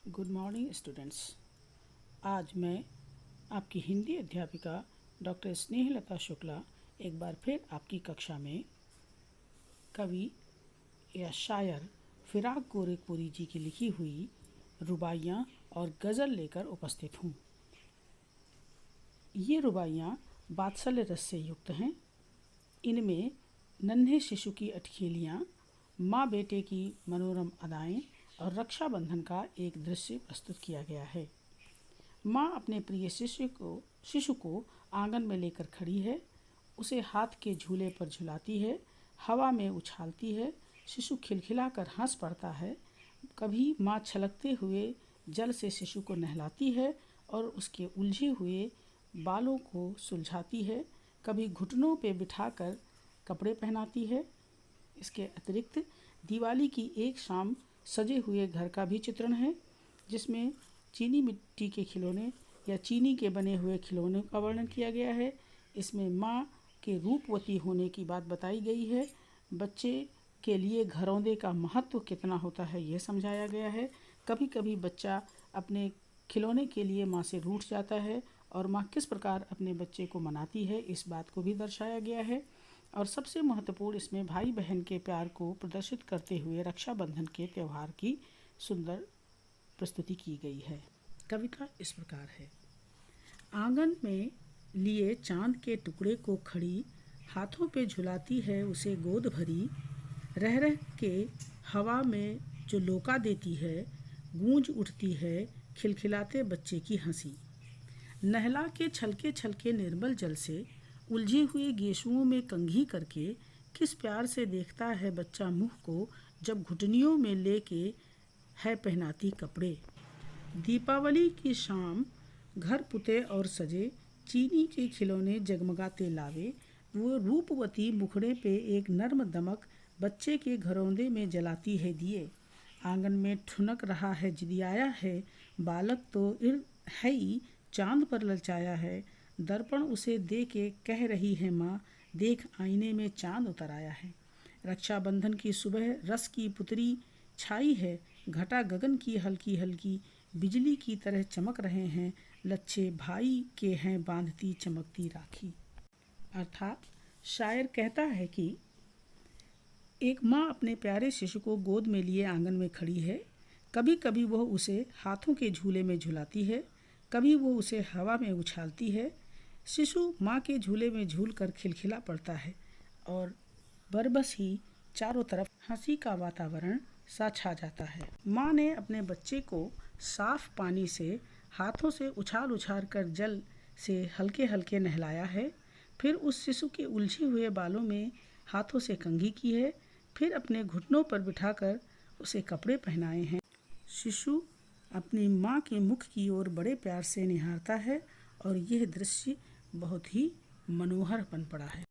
Good morning students. आज मैं आपकी हिंदी अध्यापिका डॉक्टर स्नेहलता शुक्ला एक बार फिर आपकी कक्षा में कवि या शायर फिराक गोरखपुरी जी की लिखी हुई रुबाइयाँ और गज़ल लेकर उपस्थित हूँ। ये रुबाइयाँ वात्सल्य रस से युक्त हैं। इनमें नन्हे शिशु की अटखेलियाँ, माँ बेटे की मनोरम अदाएँ और रक्षाबंधन का एक दृश्य प्रस्तुत किया गया है। माँ अपने प्रिय शिशु को आंगन में लेकर खड़ी है। उसे हाथ के झूले पर झुलाती है, हवा में उछालती है। शिशु खिलखिलाकर हंस पड़ता है। कभी माँ छलकते हुए जल से शिशु को नहलाती है और उसके उलझे हुए बालों को सुलझाती है। कभी घुटनों पे बिठाकर कपड़े पहनाती है। इसके अतिरिक्त दिवाली की एक शाम सजे हुए घर का भी चित्रण है, जिसमें चीनी मिट्टी के खिलौने या चीनी के बने हुए खिलौनों का वर्णन किया गया है। इसमें माँ के रूपवती होने की बात बताई गई है। बच्चे के लिए घरौंदे का महत्व कितना होता है यह समझाया गया है। कभी कभी बच्चा अपने खिलौने के लिए माँ से रूठ जाता है और माँ किस प्रकार अपने बच्चे को मनाती है, इस बात को भी दर्शाया गया है। और सबसे महत्वपूर्ण इसमें भाई बहन के प्यार को प्रदर्शित करते हुए रक्षाबंधन के त्यौहार की सुंदर प्रस्तुति की गई है। कविता इस प्रकार है। आंगन में लिए चांद के टुकड़े को खड़ी, हाथों पे झुलाती है उसे गोद भरी। रह रह के हवा में जो लोका देती है, गूंज उठती है खिलखिलाते बच्चे की हंसी। नहला के छलके छलके निर्मल जल से उलझे हुए गेशुओं में कंघी करके किस प्यार से देखता है बच्चा मुँह को, जब घुटनियों में लेके है पहनाती कपड़े। दीपावली की शाम घर पुते और सजे, चीनी के खिलौने जगमगाते लावे। वो रूपवती मुखड़े पे एक नर्म दमक, बच्चे के घरौंदे में जलाती है दिए। आंगन में ठुनक रहा है जिदियाया है, बालक तो है ही चांद पर ललचाया है। दर्पण उसे दे के कह रही है माँ, देख आईने में चांद उतर आया है। रक्षाबंधन की सुबह रस की पुतरी छाई है, घटा गगन की हल्की हल्की बिजली की तरह चमक रहे हैं। लच्छे भाई के हैं बांधती चमकती राखी। अर्थात शायर कहता है कि एक माँ अपने प्यारे शिशु को गोद में लिए आंगन में खड़ी है। कभी कभी वह उसे हाथों के झूले में झुलाती है, कभी वो उसे हवा में उछालती है। शिशु माँ के झूले में झूलकर खिलखिला पड़ता है और बरबस ही चारों तरफ हंसी का वातावरण सा छा जाता है। माँ ने अपने बच्चे को साफ पानी से हाथों से उछाल उछाल कर जल से हल्के हल्के नहलाया है। फिर उस शिशु के उलझे हुए बालों में हाथों से कंघी की है। फिर अपने घुटनों पर बिठाकर उसे कपड़े पहनाए हैं। शिशु अपनी माँ के मुख की ओर बड़े प्यार से निहारता है और यह दृश्य बहुत ही मनोहर बन पड़ा है।